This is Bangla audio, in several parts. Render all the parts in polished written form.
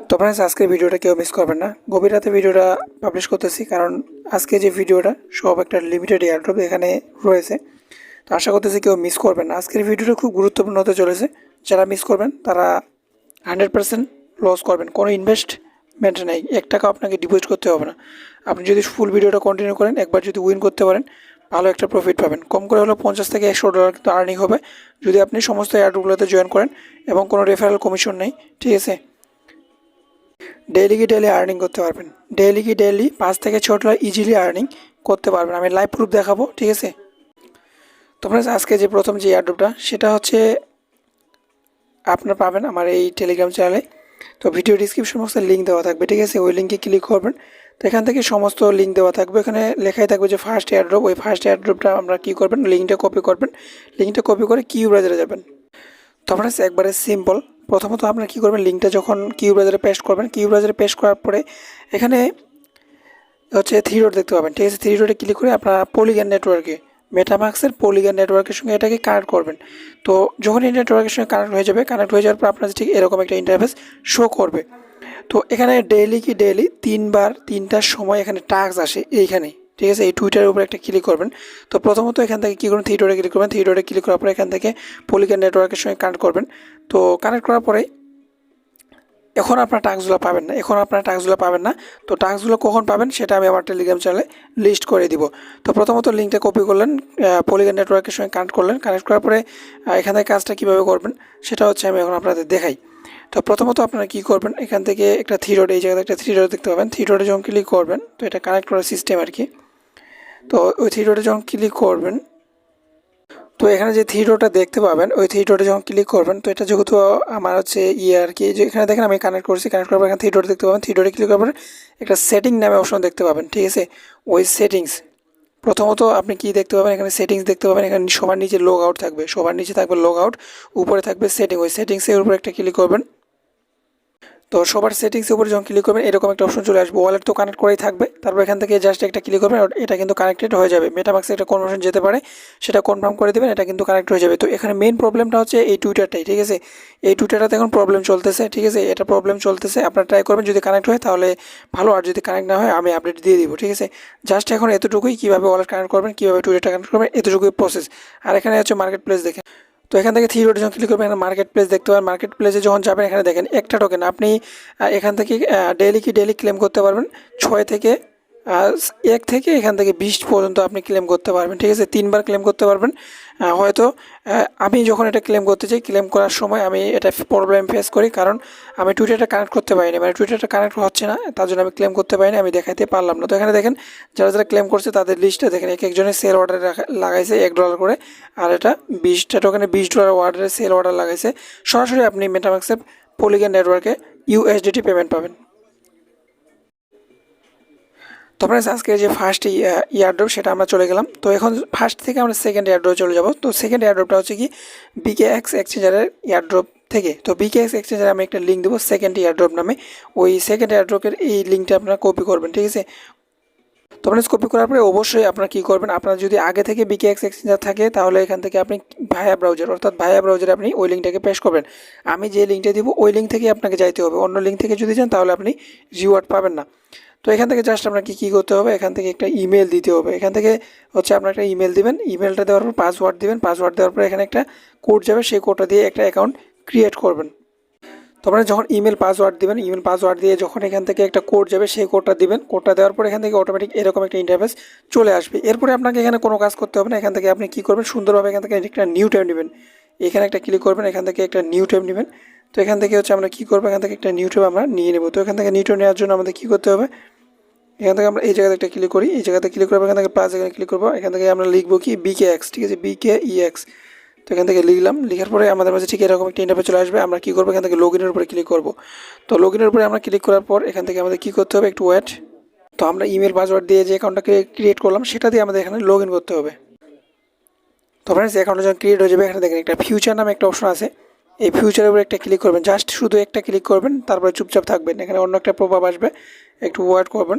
তো फ्रेंड्स আজকের ভিডিওটা কেউ মিস করবেন না। গভীর রাতে ভিডিওটা পাবলিশ করতেছি কারণ আজকে যে ভিডিওটা সব একটা লিমিটেড এয়ারড্রপ এখানে রয়েছে। তো আশা করতেছি কেউ মিস করবেন না। আজকের ভিডিওটা খুব গুরুত্বপূর্ণ হতে চলেছে। যারা মিস করবেন তারা 100% লস করবেন। কোনো ইনভেস্টমেন্ট নেই, 1 টাকা আপনাকে ডিপোজিট করতে হবে না। আপনি যদি ফুল ভিডিওটা কন্টিনিউ করেন, একবার যদি উইন করতে পারেন, ভালো একটা প্রফিট পাবেন। কম করে হলো $50 থেকে $100 কিন্তু আর্নিং হবে যদি আপনি সমস্ত এয়ারড্রপগুলোতে জয়েন করেন এবং কোনো রেফারেল কমিশন নেই, ঠিক আছে। ডেইলি আর্নিং করতে পারবেন। ডেইলি 5 থেকে $6 ইজিলি আর্নিং করতে পারবেন। আমি লাইভ প্রুফ দেখাবো, ঠিক আছে। তো ফ্রেন্ডস আজকে যে প্রথম যে এয়ারড্রপটা সেটা হচ্ছে আপনারা পাবেন আমার এই টেলিগ্রাম চ্যানেলে। তো ভিডিও ডিসক্রিপশন বক্সে লিঙ্ক দেওয়া থাকবে, ঠিক আছে। ওই লিঙ্কে ক্লিক করবেন। তো এখান থেকে সমস্ত লিঙ্ক দেওয়া থাকবে। এখানে লেখাই থাকবে যে ফার্স্ট এয়ারড্রপ। ওই ফার্স্ট এয়ারড্রপটা আমরা কী করবেন, লিঙ্কটা কপি করবেন। লিঙ্কটা কপি করে কিউ ব্রাউজারে যাবেন। তো ফ্রেন্ডস একবারে সিম্পল। প্রথমত আপনারা কী করবেন, লিঙ্কটা যখন কিউ ব্রাউজারে পেস্ট করবেন, কিউ ব্রাউজারে পেস্ট করার পরে এখানে হচ্ছে 3 ডট দেখতে পাবেন, ঠিক আছে। 3 ডটে ক্লিক করে আপনারা পলিগন নেটওয়ার্কে, মেটামাক্সের পলিগন নেটওয়ার্কের সঙ্গে এটাকে কানেক্ট করবেন। তো যখন এই নেটওয়ার্কের সঙ্গে কানেক্ট হয়ে যাবে, কানেক্ট হয়ে যাওয়ার পর আপনাদের ঠিক এরকম একটা ইন্টারফেস শো করবে। তো এখানে ডেইলি 3বার 3টার সময় এখানে টাস্ক আসে এইখানে, ঠিক আছে। এই টুইটারের উপরে একটা ক্লিক করবেন। তো প্রথমত এখান থেকে কী করবেন, 3 ডটে ক্লিক করবেন। 3 ডটে ক্লিক করার পরে এখান থেকে পলিগন নেটওয়ার্কের সঙ্গে কানেক্ট করবেন। তো কানেক্ট করার পরে এখন আপনার টাস্কগুলো পাবেন না। তো টাস্কগুলো কখন পাবেন সেটা আমি আমার টেলিগ্রাম চ্যানেলে লিস্ট করে দিব। তো প্রথমত লিঙ্কটা কপি করলেন, পলিগন নেটওয়ার্কের সঙ্গে কানেক্ট করলেন। কানেক্ট করার পরে এখান থেকে কাজটা কীভাবে করবেন সেটা হচ্ছে আমি এখন আপনাদের দেখাই। তো প্রথমত আপনারা কী করবেন, এখান থেকে একটা 3 ডট, এই জায়গাতে একটা 3 ডট দেখতে পাবেন। 3 ডটে যখন ক্লিক করবেন, তো এটা কানেক্ট করার সিস্টেম আর কি। তো ওই 3 ডটে যখন ক্লিক করবেন, তো এখানে যে 3 ডটটা দেখতে পাবেন, ওই 3 ডটে যখন ক্লিক করবেন, তো এটা যেহেতু আমার হচ্ছে আর কি, যে এখানে দেখেন আমি কানেক্ট করছি। কানেক্ট করার পর এখানে 3 ডট দেখতে পাবেন। 3 ডটে ক্লিক করার পর একটা সেটিং নামে অপশন দেখতে পাবেন, ঠিক আছে। ওই সেটিংস প্রথমত আপনি কি দেখতে পাবেন, এখানে সেটিংস দেখতে পাবেন। এখানে সবার নিচে লগ আউট থাকবে, সবার নিচে থাকবে লগ আউট, উপরে থাকবে সেটিং। ওই সেটিংসের উপরে একটা ক্লিক করবেন। তো সবার সেটিংসের উপরে যখন ক্লিক করবেন, এরকম একটা অপশন চলে আসবে। ওয়ালেট তো কানেক্ট করেই থাকবে। তারপর এখান থেকে জাস্ট একটা ক্লিক করবেন, এটা কিন্তু কানেক্টেড হয়ে যাবে। মেটামাক্সে একটা কনভার্সন যেতে পারে, সেটা কনফার্ম করে দেবেন, এটা কিন্তু কানেক্ট হয়ে যাবে। তো এখানে মেইন প্রবলেমটা হচ্ছে এই টুইটারটাই, ঠিক আছে। এই টুইটারটাতে এখন প্রবলেম চলতেছে, ঠিক আছে। এটা প্রবলেম চলতেছে, আপনারা ট্রাই করবেন। যদি কানেক্ট হয় তাহলে ভালো, আর যদি কানেক্ট না হয় আমি আপডেট দিয়ে দিব, ঠিক আছে। জাস্ট এখন এতটুকুই, কীভাবে ওয়ালেট কানেক্ট করবেন, কীভাবে টুইটারটা কানেক্ট করবেন, এতটুকুই প্রসেস। আর এখানে হচ্ছে মার্কেট প্লেস দেখেন। তো এখান থেকে 3 ডটে যখন ক্লিক করবেন, এখানে মার্কেট প্লেস দেখতে পাবেন। মার্কেট প্লেসে যখন যাবেন, এখানে দেখেন একটা টোকেন আপনি এখান থেকে ডেইলি ক্লেম করতে পারবেন। 6 থেকে 1 থেকে এখান থেকে 20 পর্যন্ত আপনি ক্লেম করতে পারবেন, ঠিক আছে। 3বার ক্লেম করতে পারবেন। হয়তো আমি যখন এটা ক্লেম করতে চাই, ক্লেম করার সময় আমি এটা প্রবলেম ফেস করি, কারণ আমি টুইটারটা কানেক্ট করতে পারিনি, মানে টুইটারটা কানেক্ট হচ্ছে না, তার জন্য আমি ক্লেম করতে পারিনি, আমি দেখাতে পারলাম না। তো এখানে দেখেন যারা ক্লেম করছে তাদের লিস্টটা দেখেন। এক একজনের সেল অর্ডার লাগাইছে $1 করে, আর এটা 20টা টোকেনে $20 অর্ডারে সেল অর্ডার লাগাইছে। সরাসরি আপনি মেটামাক্সের পলিগন নেটওয়ার্কে USDT পেমেন্ট পাবেন। তো ফ্রেন্ডস আজকে যে ফার্স্ট এয়ারড্রপ সেটা আমরা চলে গেলাম। তো এখন ফার্স্ট থেকে আমরা সেকেন্ড এয়ারড্রপে চলে যাব। তো সেকেন্ড এয়ারড্রপটা হচ্ছে কি বিকেএক্স এক্সচেঞ্জারের এয়ারড্রপ থেকে। তো বিকেএক্স এক্সচেঞ্জারে আমি একটা লিঙ্ক দেবো সেকেন্ড এয়ারড্রপ নামে। ওই সেকেন্ড এয়ারড্রপের এই লিঙ্কটা আপনারা কপি করবেন, ঠিক আছে। তো ফ্রেন্ডস কপি করার পরে অবশ্যই আপনারা কী করবেন, আপনার যদি আগে থেকে বিকেএক্স এক্সচেঞ্জার থাকে তাহলে এখান থেকে আপনি ভায়া ব্রাউজার, অর্থাৎ ভায়া ব্রাউজারে আপনি ওই লিঙ্কটাকে পেস্ট করবেন। আমি যে লিঙ্কটা দিব ওই লিঙ্ক থেকে আপনাকে যাইতে হবে। অন্য লিঙ্ক থেকে যদি যান তাহলে আপনি রিওয়ার্ড পাবেন না। তো এখান থেকে জাস্ট আপনাকে কী করতে হবে, এখান থেকে একটা ইমেল দিতে হবে। এখান থেকে হচ্ছে আপনার একটা ইমেল দিবেন। ইমেলটা দেওয়ার পর পাসওয়ার্ড দিবেন। পাসওয়ার্ড দেওয়ার পর এখানে একটা কোড যাবে, সেই কোডটা দিয়ে একটা অ্যাকাউন্ট ক্রিয়েট করবেন। তো আপনারা যখন ইমেল পাসওয়ার্ড দিবেন, ইমেল পাসওয়ার্ড দিয়ে যখন এখান থেকে একটা কোড যাবে, সেই কোডটা দিবেন। কোডটা দেওয়ার পর এখান থেকে অটোমেটিক এরকম একটা ইন্টারফেস চলে আসবে। এরপরে আপনাকে এখানে কোনো কাজ করতে হবে না। এখান থেকে আপনি কী করবেন, সুন্দরভাবে এখান থেকে একটা নিউ ট্যাব নেবেন। এখানে একটা ক্লিক করবেন, এখান থেকে একটা নিউ ট্যাব নেবেন। তো এখান থেকে হচ্ছে আমরা কী করবো, এখান থেকে একটা নিউ ট্যাব আমরা নিয়ে নেব। তো এখান থেকে নিউ ট্যাব নেওয়ার জন্য আমাদের কী করতে হবে, এখান থেকে আমরা এই জায়গাতে একটা ক্লিক করি। এই জায়গাতে ক্লিক করবো, এখান থেকে প্লাস এখানে ক্লিক করবো। এখান থেকে আমরা লিখবো কি বিকেএক্স, ঠিক আছে, বিকেইএক্স। তো এখান থেকে লিখলাম। লিখার পরে আমাদের মাঝে ঠিক এরকম একটা ইন্টারফেস চলে আসবে। আমরা কী করবো, এখান থেকে লগ ইনের উপরে ক্লিক করবো। তো লগ ইনের উপরে আমরা ক্লিক করার পর এখান থেকে আমাদের কী করতে হবে, একটু ওয়েট। তো আমরা ইমেল পাসওয়ার্ড দিয়ে যে অ্যাকাউন্টটাকে ক্রিয়েট করলাম সেটা দিয়ে আমাদের এখানে লগ ইন করতে হবে। তো ফ্রেন্ডস অ্যাকাউন্টটা যখন ক্রিয়েট হয়ে যাবে, এখানে দেখেন একটা ফিউচার নামে একটা অপশন আছে। এই ফিউচারের উপরে একটা ক্লিক করবেন, জাস্ট শুধু একটা ক্লিক করবেন, তারপরে চুপচাপ থাকবেন। এখানে অন্য একটা প্রভাব আসবে, একটু ওয়েট করবেন।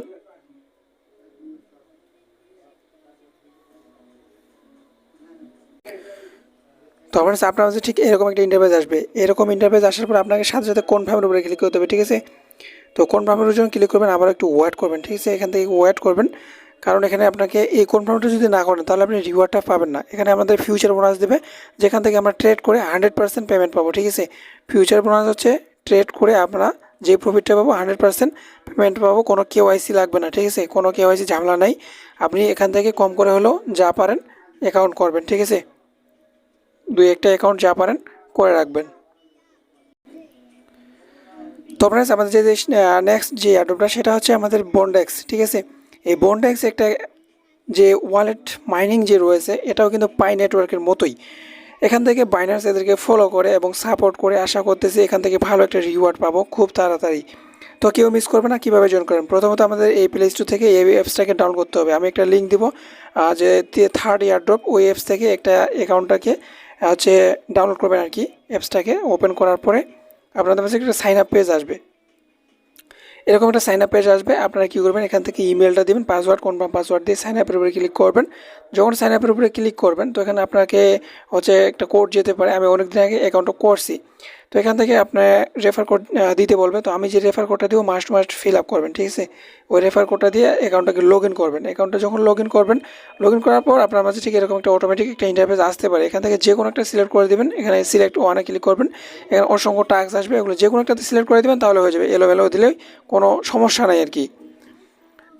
তো ফ্রেন্ডস আপনার কাছে ঠিক এরকম একটা ইন্টারফেস আসবে। এরকম ইন্টারফেস আসার পর আপনাকে সাথে সাথে কনফার্মের উপরে ক্লিক করতে হবে, ঠিক আছে। তো কনফার্মের জন্য ক্লিক করবেন, আবার একটু ওয়েট করবেন, ঠিক আছে। এখান থেকে ওয়েট করবেন, কারণ এখানে আপনাকে এই কনফার্মটা যদি না করেন তাহলে আপনি রিওয়ার্ডটা পাবেন না। এখানে আমাদের ফিউচার বোনাস দেবে, যেখান থেকে আমরা ট্রেড করে 100% পেমেন্ট পাবো, ঠিক আছে। ফিউচার বোনাস হচ্ছে ট্রেড করে আমরা যে প্রফিটটা পাবো 100% পেমেন্ট পাবো, কোনো কেওয়াইসি লাগবে না, ঠিক আছে। কোনো কেওয়াইসি ঝামেলা নাই, আপনি এখান থেকে কম করে হলেও যা পারেন অ্যাকাউন্ট করবেন, ঠিক আছে। দুই একটা অ্যাকাউন্ট যা পারেন করে রাখবেন। তো ফ্রেন্ডস, আমাদের যে নেক্সট যে অ্যাডপটা সেটা হচ্ছে আমাদের বন্ডেক্স, ঠিক আছে। এই বন্ডেক্স একটা যে ওয়ালেট মাইনিং যে রয়েছে, এটাও কিন্তু পাই নেটওয়ার্কের মতোই। এখান থেকে বাইনার্স এদেরকে ফলো করে এবং সাপোর্ট করে, আশা করতেছি এখান থেকে ভালো একটা রিওয়ার্ড পাবো খুব তাড়াতাড়ি। তো কেউ মিস করবে না। কীভাবে জয়েন করবেন, প্রথমত আমাদের এই প্লে স্টোর থেকে এই অ্যাপসটাকে ডাউনলোড করতে হবে। আমি একটা লিঙ্ক দিব, যে থার্ড এয়ারড্রপ, ওই অ্যাপস থেকে একটা অ্যাকাউন্টটাকে হচ্ছে ডাউনলোড করবেন আর কি। অ্যাপসটাকে ওপেন করার পরে আপনাদের কাছে একটা সাইন আপ পেজ আসবে, এরকম একটা সাইন আপ পেজ আসবে। আপনারা কী করবেন, এখান থেকে ইমেলটা দেবেন, পাসওয়ার্ড কনফার্ম পাসওয়ার্ড দিয়ে সাইন আপের উপরে ক্লিক করবেন। যখন সাইন আপের উপরে ক্লিক করবেন তো এখানে আপনাকে হচ্ছে একটা কোড যেতে পারে। আমি অনেক দিন আগে অ্যাকাউন্টটা করছি, তো এখান থেকে আপনার রেফার কোড দিতে বলবে। তো আমি যে রেফার কোডটা দিব মাস্ট ফিল আপ করবেন, ঠিক আছে। ওই রেফার কোডটা দিয়ে অ্যাকাউন্টটাকে লগ ইন করবেন। অ্যাকাউন্টটা যখন লগ ইন করবেন, লগ ইন করার পর আপনার মাঝে ঠিক এরকম একটা অটোমেটিক একটা ইন্টারফেস আসতে পারে। এখান থেকে যে কোনো একটা সিলেক্ট করে দেবেন, এখানে সিলেক্ট ওয়ানে ক্লিক করবেন। এখানে অসংখ্য টাস্ক আসবে, এগুলো যে কোনো একটা সিলেক্ট করে দেবেন তাহলে হয়ে যাবে। এলোমেলো দিলে কোনো সমস্যা নাই আর কি।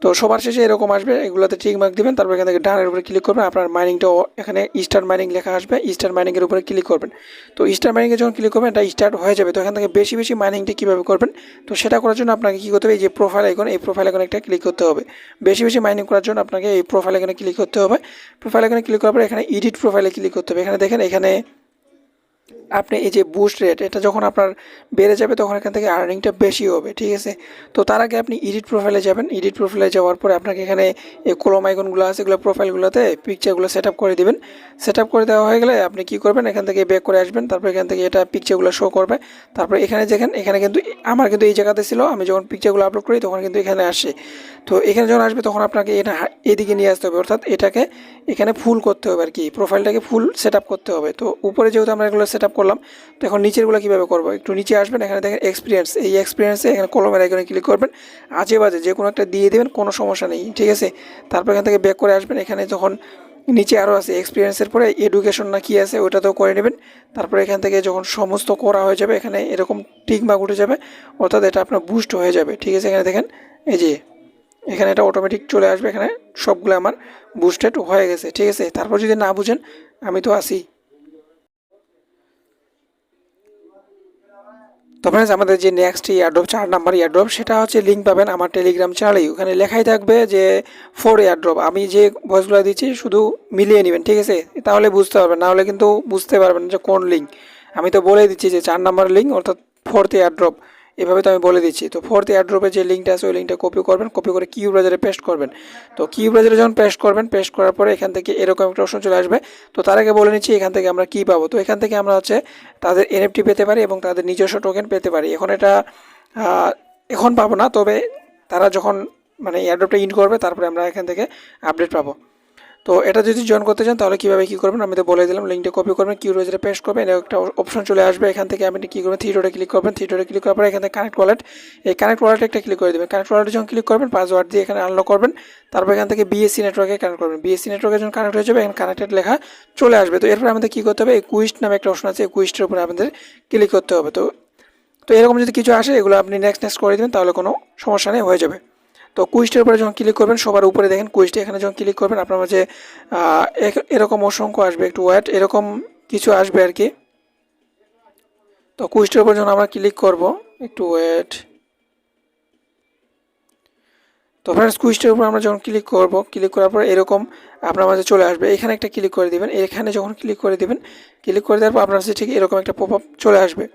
তো সবার শেষে এরকম আসবে, এগুলোতে টিক মার্ক দিবেন, তারপর এখান থেকে ডানের উপরে ক্লিক করবেন। আপনার মাইনিংটাও এখানে স্টার্ট মাইনিং লেখা আসবে, স্টার্ট মাইনিংয়ের উপরে ক্লিক করবেন। তো স্টার্ট মাইনিংয়ে যখন ক্লিক করবেন এটা স্টার্ট হয়ে যাবে। তো এখান থেকে বেশি বেশি মাইনিংটা কীভাবে করবেন, তো সেটা করার জন্য আপনাকে কী করতে হবে, এই যে প্রোফাইল আইকন, এই প্রোফাইল আইকনে একটা ক্লিক করতে হবে। বেশি বেশি মাইনিং করার জন্য আপনাকে এই প্রোফাইল আইকনে ক্লিক করতে হবে। প্রোফাইল আইকনে ক্লিক করার পরে এখানে এডিট প্রোফাইলে ক্লিক করতে হবে। এখানে দেখেন, এখানে আপনি এই যে বুস্ট রেট, এটা যখন আপনার বেড়ে যাবে তখন এখান থেকে আর্নিংটা বেশি হবে, ঠিক আছে। তো তার আগে আপনি এডিট প্রোফাইলে যাবেন। এডিট প্রোফাইলে যাওয়ার পরে আপনাকে এখানে এই কলম আইকনগুলো আছে, এগুলো প্রোফাইলগুলোতে পিকচারগুলো সেট আপ করে দেবেন। সেট আপ করে দেওয়া হয়ে গেলে আপনি কী করবেন, এখান থেকে ব্যাক করে আসবেন। তারপর এখান থেকে এটা পিকচারগুলো শো করবে। তারপর এখানে দেখেন, এখানে কিন্তু আমার কিন্তু এই জায়গাতে ছিল, আমি যখন পিকচারগুলো আপলোড করি তখন কিন্তু এখানে আসে। তো এখানে যখন আসবে তখন আপনাকে এটা এদিকে নিয়ে আসতে হবে, অর্থাৎ এটাকে এখানে ফুল করতে হবে আর কি, প্রোফাইলটাকে ফুল সেট আপ করতে হবে। তো উপরে যেহেতু আমরা এগুলো সেট আপ করলাম, তো এখন নিচেরগুলো কীভাবে করবো, একটু নিচে আসবেন। এখানে দেখেন এক্সপিরিয়েন্স, এই এক্সপিরিয়েন্সে এখানে কলমের আইকনে ক্লিক করবেন। আজে বাজে যে কোনো একটা দিয়ে দেবেন, কোনো সমস্যা নেই, ঠিক আছে। তারপর এখান থেকে ব্যাক করে আসবেন। এখানে যখন নিচে আরও আছে এক্সপিরিয়েন্সের পরে এডুকেশন না কি আছে ওটাতেও করে নেবেন। তারপরে এখান থেকে যখন সমস্ত করা হয়ে যাবে এখানে এরকম টিক মার্ক উঠে যাবে, অর্থাৎ এটা আপনার বুস্ট হয়ে যাবে, ঠিক আছে। এখানে দেখেন, এই যে এখানে এটা অটোমেটিক চলে আসবে, এখানে সবগুলো আমার বুস্টেড হয়ে গেছে, ঠিক আছে। তারপর যদি না বুঝেন, আমি তো আসি। তো ফ্রেন্ডস, আমাদের যে নেক্সট এয়ারড্রপ 4 নাম্বার এয়ারড্রপ, সেটা হচ্ছে লিঙ্ক পাবেন আমার টেলিগ্রাম চ্যানেলেই। ওখানে লেখাই থাকবে যে 4 এয়ারড্রপ। আমি যে ভয়েসগুলো দিচ্ছি শুধু মিলিয়ে নেবেন, ঠিক আছে, তাহলে বুঝতে পারবেন, না হলে কিন্তু বুঝতে পারবেন যে কোন লিঙ্ক। আমি তো বলে দিচ্ছি যে 4 নাম্বার লিঙ্ক, অর্থাৎ 4th এয়ারড্রপ, এভাবে তো আমি বলে দিচ্ছি। তো 4th এয়ারড্রপের যে লিঙ্কটা আছে ওই লিঙ্কটা কপি করবেন, কপি করে কিউ ব্রাউজারে পেস্ট করবেন। তো কিউ ব্রাউজারে যখন পেস্ট করবেন, পেস্ট করার পরে এখান থেকে এরকম একটা অপশন চলে আসবে। তো তার আগে বলে নিচ্ছি এখান থেকে আমরা কী পাবো। তো এখান থেকে আমরা হচ্ছে তাদের এনএফটি পেতে পারি এবং তাদের নিজস্ব টোকেন পেতে পারি। এখন এটা এখন পাবো না, তবে তারা যখন মানে এয়ারড্রপটা ইন করবে তারপরে আমরা এখান থেকে আপডেট পাবো। তো এটা যদি জয়েন করতে চান তাহলে কীভাবে কী করবেন আমি তো বলে দিলাম। লিঙ্কটা কপি করবেন, কিউ ব্রাউজারে পেস্ট করবেন, একটা অপশন চলে আসবে। এখান থেকে আপনি কী করবেন, থ্রি ডটে ক্লিক করবেন। থ্রি ডটে ক্লিক করার পরে এখান থেকে কানেক্ট ওয়ালেট, এই কানেক্ট ওয়ালেটে একটা ক্লিক করে দেবেন। কানেক্ট ওয়ালেটে যখন ক্লিক করবেন পাসওয়ার্ড দিয়ে এখানে আনলক করবেন। তারপর এখান থেকে বিএসসি নেটওয়ার্কে কানেক্ট করবেন। বিএসসি নেটওয়ার্কে যখন কানেক্ট হয়ে যাবে এখানে কানেক্টেড লেখা চলে আসবে। তো এরপর আমাদের কী করতে হবে, এই কুইস্ট নামে একটা অপশন আছে, এই কুইস্টের উপরে আমাদের ক্লিক করতে হবে। তো তো এরকম যদি কিছু আসে এগুলো আপনি নেক্সট করে দেবেন, তাহলে কোনো সমস্যা নেই, হয়ে যাবে। তো কুইস্টের উপরে যখন ক্লিক করবেন, সবার উপরে দেখেন কুইস্টে, এখানে যখন ক্লিক করবেন আপনার মাঝে এরকম অসংখ্য আসবে, একটু ওয়েট, এরকম কিছু আসবে আর কি। তো কুইস্টের উপর যখন আমরা ক্লিক করব, একটু ওয়েট। তো ফ্রেন্ডস, কুইস্টের উপর আমরা যখন ক্লিক করব, ক্লিক করার পর এরকম আপনার মাঝে চলে আসবে। এখানে একটা ক্লিক করে দেবেন। এখানে যখন ক্লিক করে দেবেন, ক্লিক করে দেওয়ার পর আপনার কাছে ঠিক এরকম একটা পপ আপ চলে আসবে।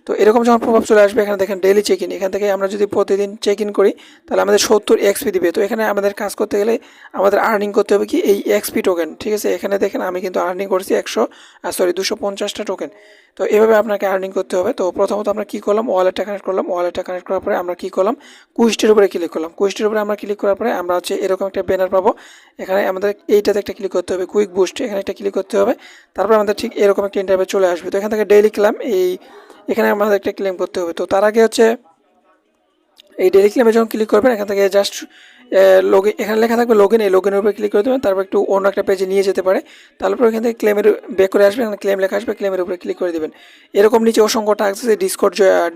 তো এরকম যখন প্রভাব চলে আসবে, এখানে দেখেন ডেইলি চেক ইন, এখান থেকে আমরা যদি প্রতিদিন চেক ইন করি তাহলে আমাদের 70 এক্সপি দিবে। তো এখানে আমাদের কাজ করতে গেলে আমাদের আর্নিং করতে হবে কি, এই এক্সপি টোকেন, ঠিক আছে। এখানে দেখেন আমি কিন্তু আর্নিং করছি 250টা টোকেন। তো এভাবে আপনাকে আর্নিং করতে হবে। তো প্রথমত আমরা কী করলাম, ওয়ালেটটা কানেক্ট করলাম। ওয়ালেটটা কানেক্ট করার পরে আমরা কী করলাম, কুইস্টের উপরে ক্লিক করলাম। কুইস্টের উপরে আমরা ক্লিক করার পরে আমরা হচ্ছে এরকম একটা ব্যানার পাবো। এখানে আমাদের এইটাতে একটা ক্লিক করতে হবে, কুইক বুস্ট, এখানে একটা ক্লিক করতে হবে। তারপর আমাদের ঠিক এরকম একটা ইন্টারভিউ চলে আসবে। তো এখান থেকে ডেইলি ক্লাম, এখানে আমাদের একটা ক্লেম করতে হবে। তো তার আগে হচ্ছে এই ডেইলি ক্লেমে যখন ক্লিক করবেন এখান থেকে জাস্ট লগইন, এখানে লেখা থাকবে লগইন, এই লগইনের উপরে ক্লিক করে দেবেন। তারপর একটু অন্য একটা পেজে নিয়ে যেতে পারে। তারপর এখান থেকে ক্লেমের ব্যাক করে আসবে, এখানে ক্লেম লেখা আসবে, ক্লেমের উপরে ক্লিক করে দেবেন। এরকম নিচে অসংখ্য টাস্ক আছে।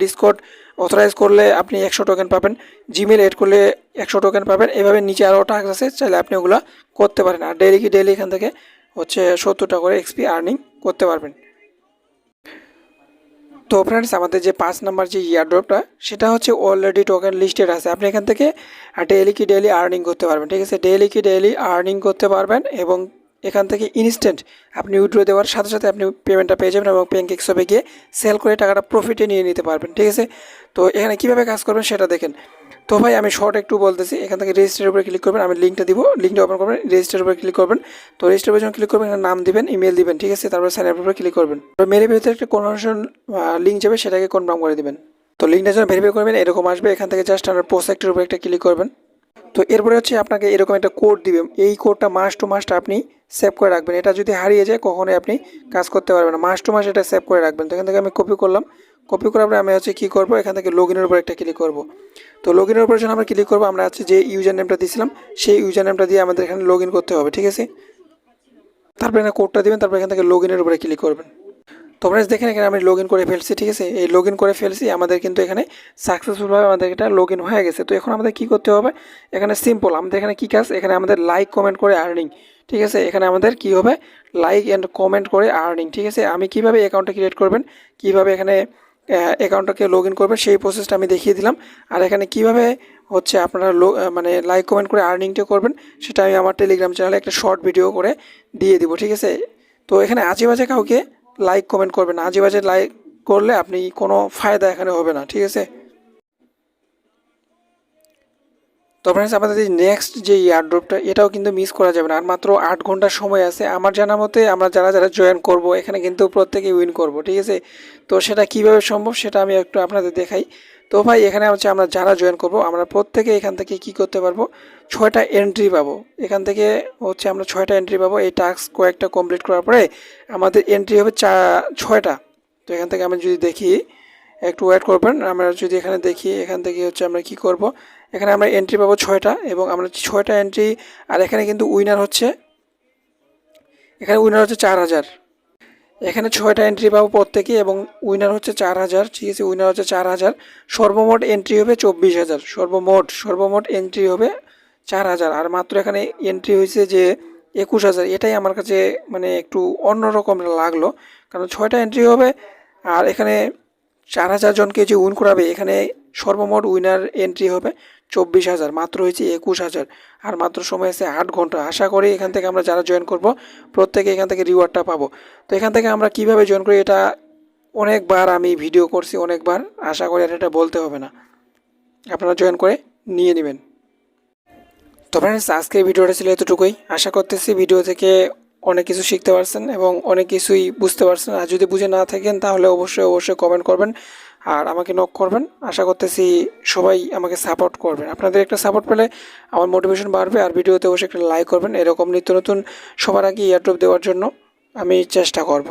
ডিসকর্ড অথরাইজ করলে আপনি 100 টোকেন পাবেন, জিমেল এড করলে 100 টোকেন পাবেন। এভাবে নিচে আরও টাস্ক আছে, চাইলে আপনি ওগুলো করতে পারেন। আর ডেইলি এখান থেকে হচ্ছে 70টা করে এক্সপি আর্নিং করতে পারবেন। তো ফ্রেন্ডস, আমাদের যে 5 নাম্বার যে ইয়ারড্রপটা সেটা হচ্ছে অলরেডি টোকেন লিস্টেড আছে। আপনি এখান থেকে ডেইলি আর্নিং করতে পারবেন, ঠিক আছে। ডেইলি আর্নিং করতে পারবেন এবং এখান থেকে ইনস্ট্যান্ট আপনি উইথড্র দেওয়ার সাথে সাথে আপনি পেমেন্টটা পেয়ে যাবেন এবং প্যানকেক্সে গিয়ে সেল করে টাকাটা প্রফিটে নিয়ে নিতে পারবেন, ঠিক আছে। তো এখানে কীভাবে কাজ করবেন সেটা দেখেন। তো ভাই আমি শর্ট একটু বলতেছি। এখান থেকে রেজিস্টারের উপরে ক্লিক করবেন, আমি লিঙ্কটা দিব, লিঙ্কটা ওপেন করবেন, রেজিস্টারের উপরে ক্লিক করবেন। তো রেজিস্টার উপরে যখন ক্লিক করবেন এখানে নাম দিবেন, ইমেল দিবেন, ঠিক আছে। তারপর সাইন আপের উপরে ক্লিক করবেন। মেলের ভিতরে একটা কনভার্সন লিঙ্ক যাবে, সেটাকে কনফার্ম করে দিবেন। তো লিঙ্কটা যখন ভেরিফাই করবেন এরকম আসবে। এখান থেকে জাস্ট আপনার প্রসেক্টের উপরে একটা ক্লিক করবেন। তো এরপরে হচ্ছে আপনাকে এরকম একটা কোড দিবে, এই কোডটা মাস টু মাস আপনি সেভ করে রাখবেন। এটা যদি হারিয়ে যায় কখনোই আপনি কাজ করতে পারবেন না, মাস টু মাস এটা সেভ করে রাখবেন। তো এখান থেকে আমি কপি করলাম, কপি করার পরে আমি হচ্ছে কী করবো, এখান থেকে লগইনের উপর একটা ক্লিক করবো। তো লগইনের উপরে যখন আমরা ক্লিক করবো, আমরা হচ্ছে যে ইউজার নেমটা দিয়েছিলাম সেই ইউজার নেমটা দিয়ে আমাদের এখানে লগ ইন করতে হবে, ঠিক আছে। তারপরে এখানে কোডটা দিবেন, তারপর এখান থেকে লগইনের উপরে ক্লিক করবেন। তো ফ্রেন্ডস দেখেন এখানে আমি লগ ইন করে ফেলছি, ঠিক আছে। এই লগ ইন করে ফেলছি, আমাদের কিন্তু এখানে সাকসেসফুলভাবে আমাদের এটা লগ ইন হয়ে গেছে। তো এখন আমাদের কী করতে হবে, এখানে সিম্পল আমাদের এখানে কী কাজ, এখানে আমাদের লাইক কমেন্ট করে আর্নিং, ঠিক আছে। এখানে আমাদের কী হবে, লাইক অ্যান্ড কমেন্ট করে আর্নিং, ঠিক আছে। আমি কীভাবে অ্যাকাউন্টটা ক্রিয়েট করবেন, কীভাবে এখানে অ্যাকাউন্টটাকে লগ ইন করবেন সেই প্রসেসটা আমি দেখিয়ে দিলাম। আর এখানে কীভাবে হচ্ছে আপনারা মানে লাইক কমেন্ট করে আর্নিংটা করবেন সেটা আমি আমার টেলিগ্রাম চ্যানেলে একটা শর্ট ভিডিও করে দিয়ে দিব, ঠিক আছে। তো এখানে আজেবাজে কাউকে লাইক কমেন্ট করবেন না, আজেবাজে লাইক করলে আপনি কোনো ফায়দা এখানে হবে না, ঠিক আছে। তো ফ্রেন্ডস আমাদের যে নেক্সট যে এয়ারড্রপটা এটাও কিন্তু মিস করা যাবে না। আর মাত্র 8 ঘন্টা সময় আছে। আমার জানা মতে আমরা যারা জয়েন করব এখানে কিন্তু প্রত্যেকেই উইন করব, ঠিক আছে। তো সেটা কীভাবে সম্ভব সেটা আমি একটু আপনাদের দেখাই। তো ভাই এখানে হচ্ছে আমরা যারা জয়েন করব আমরা প্রত্যেকে এখান থেকে কি করতে পারবো, 6টা এন্ট্রি পাবো। এখান থেকে হচ্ছে আমরা 6টা এন্ট্রি পাবো। এই টাস্ক কয়েকটা কমপ্লিট করার পরে আমাদের এন্ট্রি হবে 6টা। তো এখান থেকে আমি যদি দেখি, একটু ওয়েট করবেন, আমরা যদি এখানে দেখি এখান থেকে হচ্ছে আমরা কি করব, এখানে আমরা এন্ট্রি পাবো 6টা এবং আমরা 6টা এন্ট্রি। আর এখানে কিন্তু উইনার হচ্ছে, এখানে উইনার হচ্ছে 4000। এখানে 6টা এন্ট্রি পাবো প্রত্যেকে এবং উইনার হচ্ছে 4000, ঠিক আছে। উইনার হচ্ছে 4000, সর্বমোট এন্ট্রি হবে 24000, সর্বমোট এন্ট্রি হবে 4000। আর মাত্র এখানে এন্ট্রি হয়েছে যে 21000। এটাই আমার কাছে মানে একটু অন্যরকম লাগলো, কারণ 6টা এন্ট্রি হবে আর এখানে 4000 জনকে যে উইন করাবে, এখানে সর্বমোট উইনার এন্ট্রি হবে 24000, মাত্র হয়েছে 21000। আর মাত্র সময় আছে 8 ঘন্টা। আশা করি এখান থেকে আমরা যারা জয়েন করব প্রত্যেকে এখান থেকে রিওয়ার্ডটা পাবো। তো এখান থেকে আমরা কিভাবে জয়েন করি এটা অনেকবার আমি ভিডিও করছি, অনেকবার। আশা করি আর এটা বলতে হবে না, আপনারা জয়েন করে নিয়ে নেবেন। তো ফ্রেন্ডস আজকের ভিডিওটা ছিল এতটুকুই। আশা করতেছি ভিডিও থেকে অনেক কিছু শিখতে পারছেন এবং অনেক কিছুই বুঝতে পারছেন। আর যদি বুঝে না থাকেন তাহলে অবশ্যই কমেন্ট করবেন আর আমাকে নক করবেন। আশা করতেছি সবাই আমাকে সাপোর্ট করবেন। আপনাদের একটা সাপোর্ট পেলে আমার মোটিভেশন বাড়বে। আর ভিডিওতে অবশ্যই একটা লাইক করবেন। এরকম নিত্য নতুন সবার আগে এয়ারড্রপ দেওয়ার জন্য আমি চেষ্টা করব।